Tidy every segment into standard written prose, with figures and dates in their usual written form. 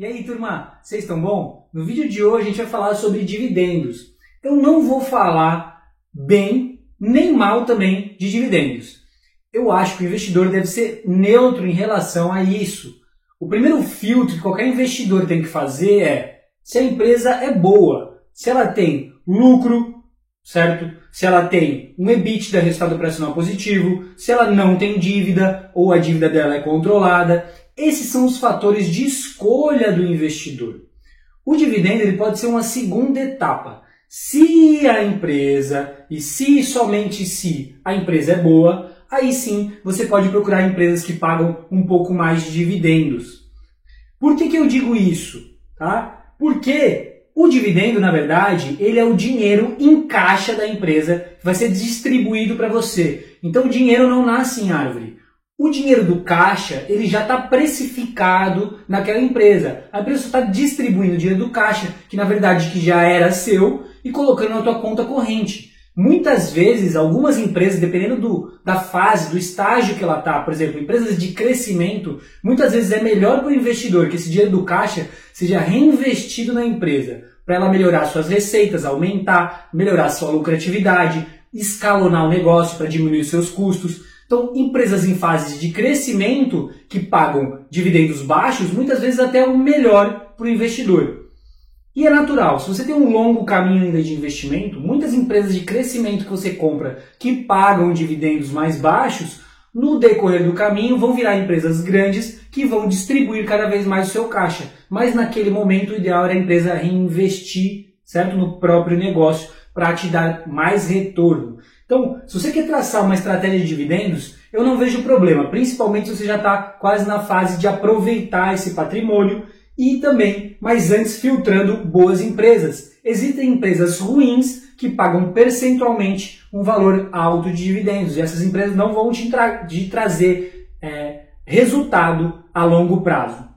E aí, turma, vocês estão bom? No vídeo de hoje a gente vai falar sobre dividendos. Eu não vou falar bem nem mal também de dividendos. Eu acho que o investidor deve ser neutro em relação a isso. O primeiro filtro que qualquer investidor tem que fazer é se a empresa é boa, se ela tem lucro, certo? Se ela tem um EBITDA, resultado operacional positivo, se ela não tem dívida ou a dívida dela é controlada. Esses são os fatores de escolha do investidor. O dividendo ele pode ser uma segunda etapa. Se a empresa, e se somente se a empresa é boa, aí sim você pode procurar empresas que pagam um pouco mais de dividendos. Por que eu digo isso? Tá? Porque o dividendo, na verdade, ele é o dinheiro em caixa da empresa que vai ser distribuído para você. Então o dinheiro não nasce em árvore. O dinheiro do caixa ele já está precificado naquela empresa. A empresa está distribuindo o dinheiro do caixa, que na verdade que já era seu, e colocando na tua conta corrente. Muitas vezes, algumas empresas, dependendo da fase, do estágio que ela está, por exemplo, empresas de crescimento, muitas vezes é melhor para o investidor que esse dinheiro do caixa seja reinvestido na empresa, para ela melhorar suas receitas, aumentar, melhorar sua lucratividade, escalonar o negócio para diminuir seus custos. Então, empresas em fase de crescimento que pagam dividendos baixos, muitas vezes até é o melhor para o investidor. E é natural, se você tem um longo caminho ainda de investimento, muitas empresas de crescimento que você compra que pagam dividendos mais baixos, no decorrer do caminho vão virar empresas grandes que vão distribuir cada vez mais o seu caixa. Mas naquele momento o ideal era a empresa reinvestir, certo, no próprio negócio para te dar mais retorno. Então, se você quer traçar uma estratégia de dividendos, eu não vejo problema, principalmente se você já está quase na fase de aproveitar esse patrimônio e também, mas antes, filtrando boas empresas. Existem empresas ruins que pagam percentualmente um valor alto de dividendos e essas empresas não vão te trazer resultado a longo prazo.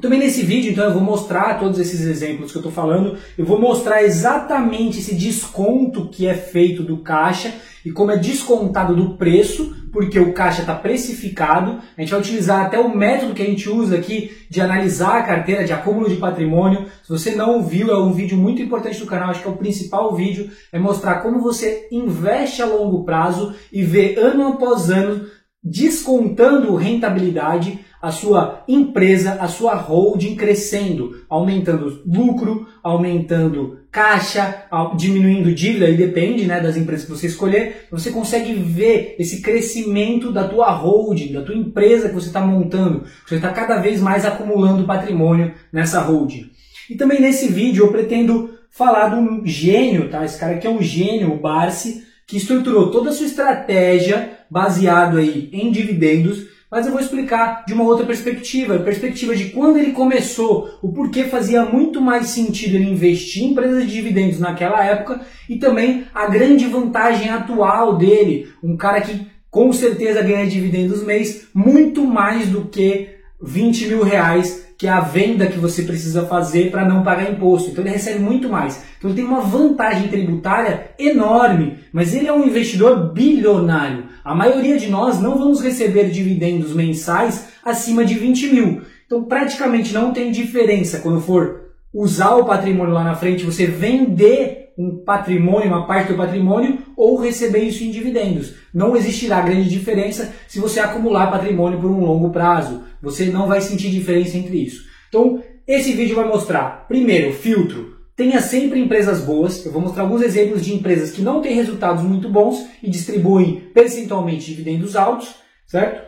Também nesse vídeo, então, eu vou mostrar todos esses exemplos que eu estou falando, eu vou mostrar exatamente esse desconto que é feito do caixa e como é descontado do preço, porque o caixa está precificado. A gente vai utilizar até o método que a gente usa aqui de analisar a carteira de acúmulo de patrimônio. Se você não viu, é um vídeo muito importante do canal, acho que é o principal vídeo, é mostrar como você investe a longo prazo e vê ano após ano descontando rentabilidade a sua empresa, a sua holding crescendo, aumentando lucro, aumentando caixa, diminuindo dívida, aí depende, né, das empresas que você escolher, você consegue ver esse crescimento da tua holding, da tua empresa que você está montando, você está cada vez mais acumulando patrimônio nessa holding. E também nesse vídeo eu pretendo falar de um gênio, tá? Esse cara aqui é um gênio, o Barsi, que estruturou toda a sua estratégia baseado aí em dividendos, mas eu vou explicar de uma outra perspectiva, a perspectiva de quando ele começou, o porquê fazia muito mais sentido ele investir em empresas de dividendos naquela época e também a grande vantagem atual dele, um cara que com certeza ganha dividendos mês muito mais do que 20 mil reais, que é a venda que você precisa fazer para não pagar imposto. Então ele recebe muito mais. Então ele tem uma vantagem tributária enorme, mas ele é um investidor bilionário. A maioria de nós não vamos receber dividendos mensais acima de 20 mil. Então praticamente não tem diferença quando for usar o patrimônio lá na frente, você vender um patrimônio, uma parte do patrimônio, ou receber isso em dividendos. Não existirá grande diferença se você acumular patrimônio por um longo prazo. Você não vai sentir diferença entre isso. Então, esse vídeo vai mostrar, primeiro, filtro. Tenha sempre empresas boas. Eu vou mostrar alguns exemplos de empresas que não têm resultados muito bons e distribuem percentualmente dividendos altos, certo?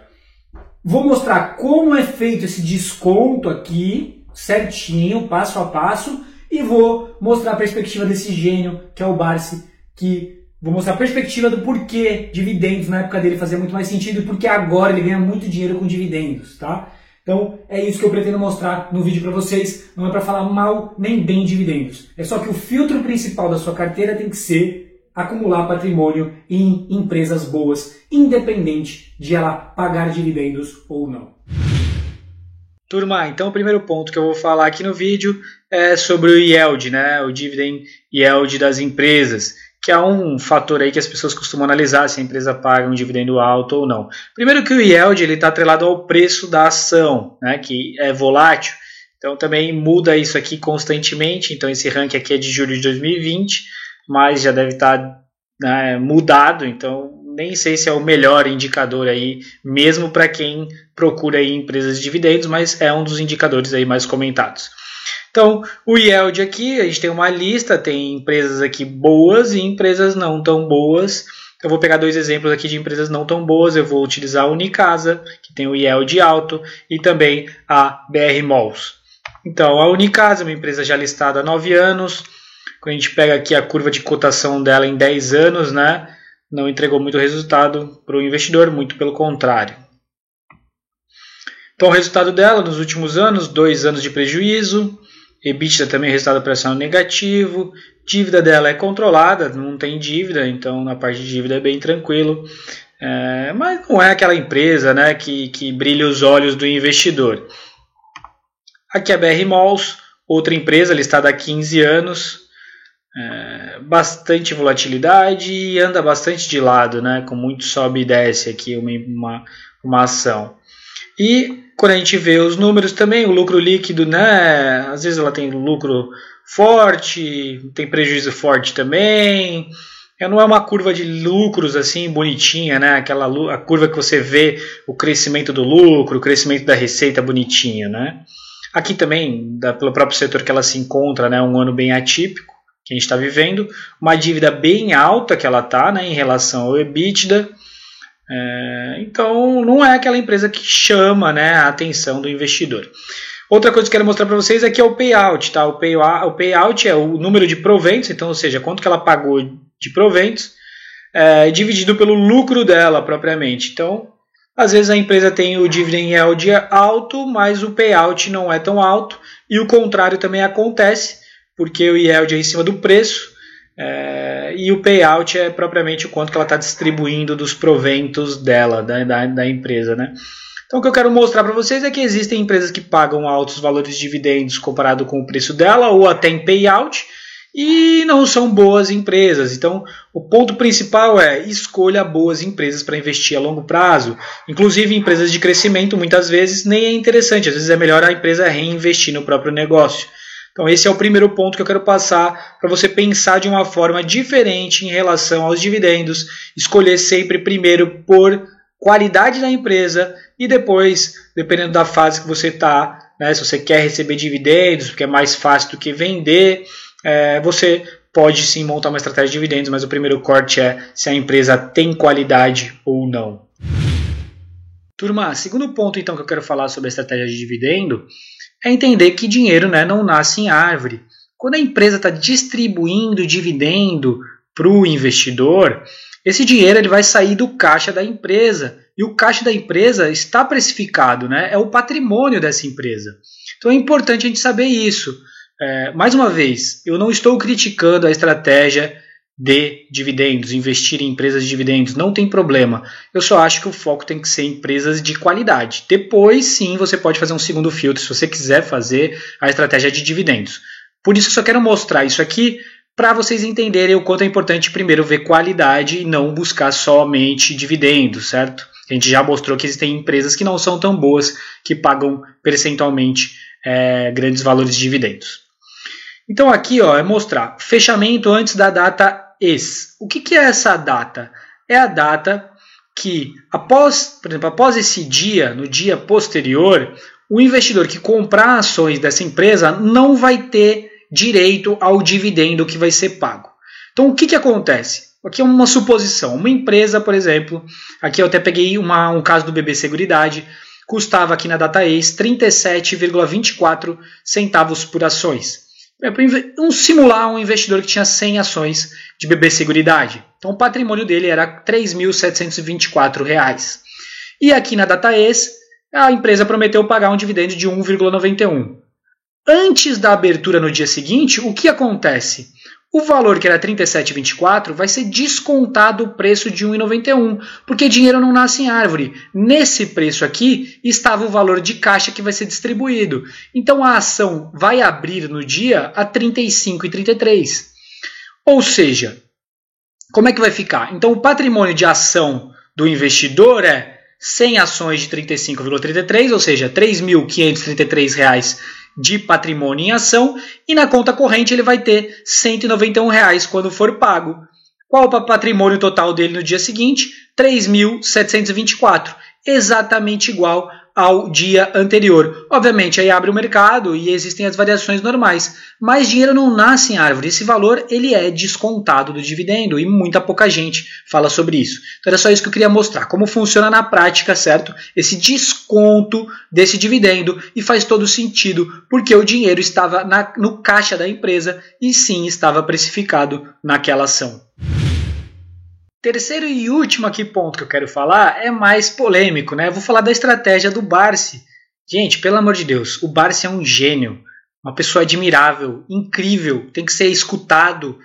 Vou mostrar como é feito esse desconto aqui, certinho, passo a passo, e vou mostrar a perspectiva desse gênio, que é o Barsi, que vou mostrar a perspectiva do porquê dividendos na época dele fazia muito mais sentido e porque agora ele ganha muito dinheiro com dividendos, tá? Então é isso que eu pretendo mostrar no vídeo para vocês, não é para falar mal nem bem de dividendos. É só que o filtro principal da sua carteira tem que ser acumular patrimônio em empresas boas, independente de ela pagar dividendos ou não. Turma, então o primeiro ponto que eu vou falar aqui no vídeo é sobre o yield, né? O dividend yield das empresas, que é um fator aí que as pessoas costumam analisar se a empresa paga um dividendo alto ou não. Primeiro que o yield está atrelado ao preço da ação, né? Que é volátil. Então também muda isso aqui constantemente, então esse ranking aqui é de julho de 2020, mas já deve estar mudado, então nem sei se é o melhor indicador aí, mesmo para quem procura aí empresas de dividendos, mas é um dos indicadores aí mais comentados. Então, o yield aqui, a gente tem uma lista, tem empresas aqui boas e empresas não tão boas. Eu vou pegar 2 exemplos aqui de empresas não tão boas, eu vou utilizar a Unicasa, que tem o yield alto, e também a BR Malls. Então, a Unicasa é uma empresa já listada há 9 anos, quando a gente pega aqui a curva de cotação dela em 10 anos, né, não entregou muito resultado para o investidor, muito pelo contrário. Então, o resultado dela nos últimos anos, 2 anos de prejuízo, EBITDA também resultado operacional negativo, dívida dela é controlada, não tem dívida, então na parte de dívida é bem tranquilo, mas não é aquela empresa, né, que brilha os olhos do investidor. Aqui a BR Malls, outra empresa listada há 15 anos, bastante volatilidade e anda bastante de lado, né, com muito sobe e desce aqui uma ação. E quando a gente vê os números também, o lucro líquido, né, às vezes ela tem lucro forte, tem prejuízo forte também. Não é uma curva de lucros assim bonitinha, né? A curva que você vê o crescimento do lucro, o crescimento da receita bonitinho, né? Aqui também, pelo próprio setor que ela se encontra, né, um ano bem atípico que a gente está vivendo, uma dívida bem alta que ela está, né, em relação ao EBITDA. Então não é aquela empresa que chama, né, a atenção do investidor. Outra coisa que eu quero mostrar para vocês aqui é o payout, tá? O payout é o número de proventos, então, ou seja, quanto que ela pagou de proventos, dividido pelo lucro dela propriamente. Então, às vezes a empresa tem o dividend yield alto, mas o payout não é tão alto, e o contrário também acontece, porque o yield é em cima do preço, e o payout é propriamente o quanto que ela está distribuindo dos proventos dela, da empresa, né? Então o que eu quero mostrar para vocês é que existem empresas que pagam altos valores de dividendos comparado com o preço dela, ou até em payout, e não são boas empresas. Então o ponto principal é escolha boas empresas para investir a longo prazo. Inclusive empresas de crescimento muitas vezes nem é interessante, às vezes é melhor a empresa reinvestir no próprio negócio. Então esse é o primeiro ponto que eu quero passar para você pensar de uma forma diferente em relação aos dividendos, escolher sempre primeiro por qualidade da empresa e depois, dependendo da fase que você está, né, se você quer receber dividendos, porque é mais fácil do que vender, você pode sim montar uma estratégia de dividendos, mas o primeiro corte é se a empresa tem qualidade ou não. Turma, segundo ponto então que eu quero falar sobre a estratégia de dividendo é entender que dinheiro, né, não nasce em árvore. Quando a empresa está distribuindo dividendo para o investidor, esse dinheiro ele vai sair do caixa da empresa. E o caixa da empresa está precificado, né? É o patrimônio dessa empresa. Então é importante a gente saber isso. Mais uma vez, eu não estou criticando a estratégia de dividendos, investir em empresas de dividendos, não tem problema. Eu só acho que o foco tem que ser em empresas de qualidade. Depois, sim, você pode fazer um segundo filtro se você quiser fazer a estratégia de dividendos. Por isso, eu só quero mostrar isso aqui para vocês entenderem o quanto é importante primeiro ver qualidade e não buscar somente dividendos, certo? A gente já mostrou que existem empresas que não são tão boas, que pagam percentualmente grandes valores de dividendos. Então aqui é mostrar fechamento antes da data ex. O que é essa data? É a data que, por exemplo, após esse dia, no dia posterior, o investidor que comprar ações dessa empresa não vai ter direito ao dividendo que vai ser pago. Então o que acontece? Aqui é uma suposição. Uma empresa, por exemplo, aqui eu até peguei um caso do BB Seguridade, custava aqui na data ex 37,24 centavos por ações. Vamos simular um investidor que tinha 100 ações de BB Seguridade. Então o patrimônio dele era R$ 3.724. E aqui na data ex, a empresa prometeu pagar um dividendo de 1,91. Antes da abertura no dia seguinte, o que acontece? O valor que era 37,24 vai ser descontado o preço de 1,91, porque dinheiro não nasce em árvore. Nesse preço aqui estava o valor de caixa que vai ser distribuído. Então a ação vai abrir no dia a 35,33. Ou seja, como é que vai ficar? Então o patrimônio de ação do investidor é 100 ações de 35,33, ou seja, R$ 3.533 de patrimônio em ação e na conta corrente ele vai ter R$ 191 quando for pago. Qual o patrimônio total dele no dia seguinte? 3.724, exatamente igual ao dia anterior. Obviamente, aí abre o mercado e existem as variações normais, mas dinheiro não nasce em árvore. Esse valor ele é descontado do dividendo e muita pouca gente fala sobre isso. Então era só isso que eu queria mostrar, como funciona na prática, certo? Esse desconto desse dividendo, e faz todo sentido, porque o dinheiro estava no caixa da empresa e sim estava precificado naquela ação. Terceiro e último aqui ponto que eu quero falar é mais polêmico, né? Eu vou falar da estratégia do Barsi. Gente, pelo amor de Deus, o Barsi é um gênio, uma pessoa admirável, incrível, tem que ser escutado,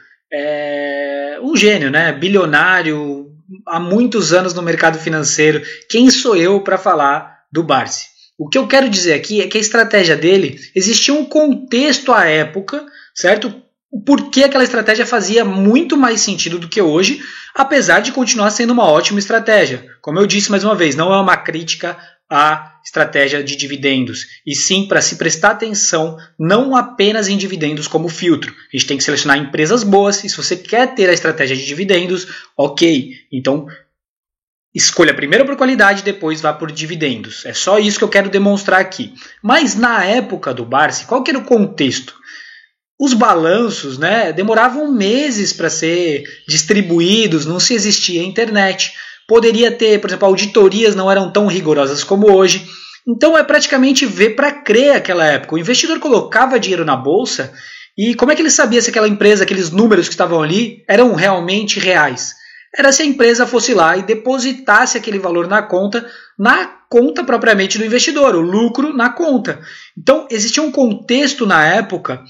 um gênio, né? Bilionário, há muitos anos no mercado financeiro. Quem sou eu para falar do Barsi? O que eu quero dizer aqui é que a estratégia dele, existia um contexto à época, certo? Porque aquela estratégia fazia muito mais sentido do que hoje, apesar de continuar sendo uma ótima estratégia. Como eu disse mais uma vez, não é uma crítica à estratégia de dividendos, e sim para se prestar atenção não apenas em dividendos como filtro. A gente tem que selecionar empresas boas, e se você quer ter a estratégia de dividendos, ok, então escolha primeiro por qualidade, depois vá por dividendos. É só isso que eu quero demonstrar aqui. Mas na época do Barsi, qual que era o contexto? Os balanços, né, demoravam meses para ser distribuídos, não se existia internet. Poderia ter, por exemplo, auditorias não eram tão rigorosas como hoje. Então é praticamente ver para crer aquela época. O investidor colocava dinheiro na bolsa e como é que ele sabia se aquela empresa, aqueles números que estavam ali, eram realmente reais? Era se a empresa fosse lá e depositasse aquele valor na conta propriamente do investidor, o lucro na conta. Então existia um contexto na época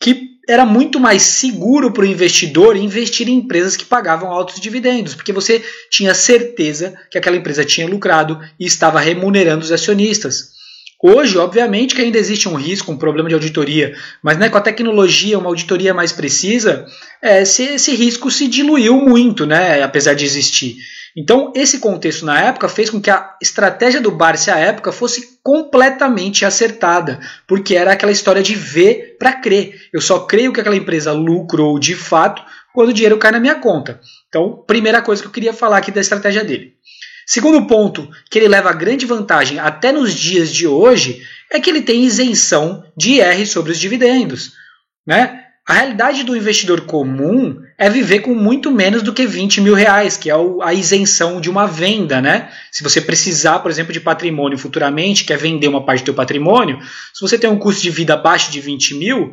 que era muito mais seguro para o investidor investir em empresas que pagavam altos dividendos, porque você tinha certeza que aquela empresa tinha lucrado e estava remunerando os acionistas. Hoje, obviamente, que ainda existe um risco, um problema de auditoria, mas né, com a tecnologia, uma auditoria mais precisa, esse risco se diluiu muito, né, apesar de existir. Então, esse contexto na época fez com que a estratégia do Barsi à época fosse completamente acertada, porque era aquela história de ver para crer. Eu só creio que aquela empresa lucrou de fato quando o dinheiro cai na minha conta. Então, primeira coisa que eu queria falar aqui da estratégia dele. Segundo ponto, que ele leva grande vantagem até nos dias de hoje, é que ele tem isenção de IR sobre os dividendos, né? A realidade do investidor comum é viver com muito menos do que 20 mil reais, que é a isenção de uma venda, né? Se você precisar, por exemplo, de patrimônio futuramente, quer vender uma parte do seu patrimônio, se você tem um custo de vida abaixo de 20 mil,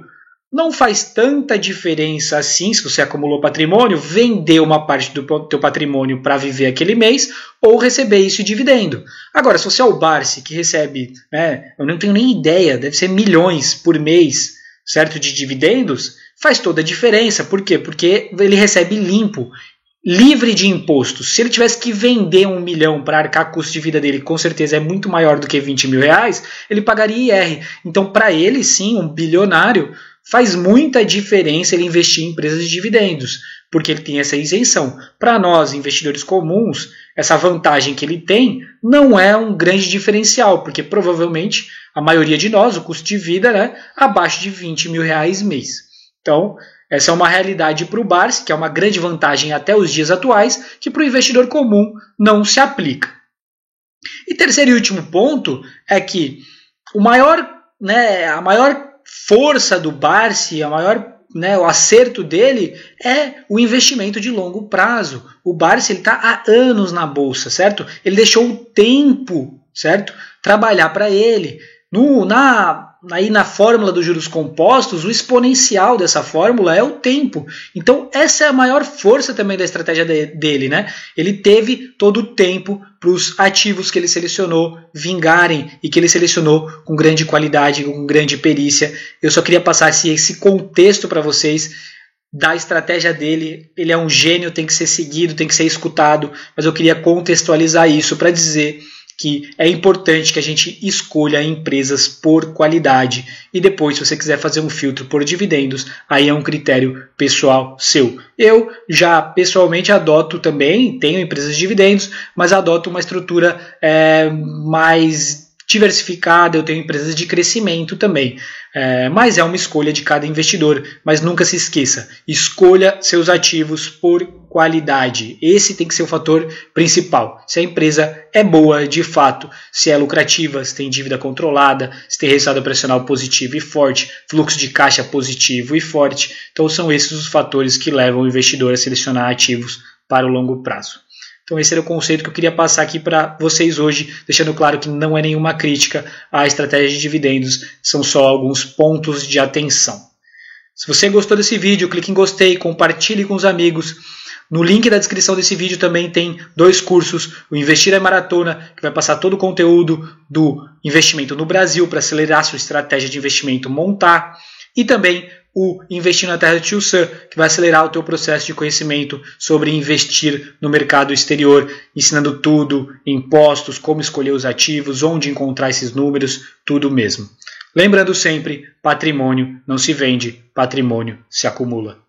não faz tanta diferença assim, se você acumulou patrimônio, vender uma parte do teu patrimônio para viver aquele mês ou receber isso em dividendo. Agora, se você é o Barsi, que recebe, né, eu não tenho nem ideia, deve ser milhões por mês, certo, de dividendos, faz toda a diferença. Por quê? Porque ele recebe limpo, livre de impostos. Se ele tivesse que vender 1 milhão para arcar o custo de vida dele, com certeza é muito maior do que 20 mil reais, ele pagaria IR. Então, para ele, sim, um bilionário, faz muita diferença ele investir em empresas de dividendos, porque ele tem essa isenção. Para nós, investidores comuns, essa vantagem que ele tem não é um grande diferencial, porque provavelmente a maioria de nós, o custo de vida, né, abaixo de 20 mil reais mês. Então, essa é uma realidade para o Barsi, que é uma grande vantagem até os dias atuais, que para o investidor comum não se aplica. E terceiro e último ponto é que a maior força do Barsi, o acerto dele é o investimento de longo prazo. O Barsi está há anos na bolsa, certo? Ele deixou o tempo, certo, trabalhar para ele. Na fórmula dos juros compostos, o exponencial dessa fórmula é o tempo. Então, essa é a maior força também da estratégia dele, né? Ele teve todo o tempo para os ativos que ele selecionou vingarem e que ele selecionou com grande qualidade, com grande perícia. Eu só queria passar esse contexto para vocês da estratégia dele. Ele é um gênio, tem que ser seguido, tem que ser escutado, mas eu queria contextualizar isso para dizer que é importante que a gente escolha empresas por qualidade e depois, se você quiser fazer um filtro por dividendos, aí é um critério pessoal seu. Eu já pessoalmente adoto também, tenho empresas de dividendos, mas adoto uma estrutura mais diversificada, eu tenho empresas de crescimento também. Mas é uma escolha de cada investidor. Mas nunca se esqueça, escolha seus ativos por qualidade. Esse tem que ser o fator principal. Se a empresa é boa de fato, se é lucrativa, se tem dívida controlada, se tem resultado operacional positivo e forte, fluxo de caixa positivo e forte. Então são esses os fatores que levam o investidor a selecionar ativos para o longo prazo. Então esse era o conceito que eu queria passar aqui para vocês hoje, deixando claro que não é nenhuma crítica à estratégia de dividendos, são só alguns pontos de atenção. Se você gostou desse vídeo, clique em gostei, compartilhe com os amigos. No link da descrição desse vídeo também tem 2 cursos, o Investir é Maratona, que vai passar todo o conteúdo do investimento no Brasil para acelerar sua estratégia de investimento montar, e também o Investir na Terra do Tio Sam, que vai acelerar o teu processo de conhecimento sobre investir no mercado exterior, ensinando tudo, impostos, como escolher os ativos, onde encontrar esses números, tudo mesmo. Lembrando sempre, patrimônio não se vende, patrimônio se acumula.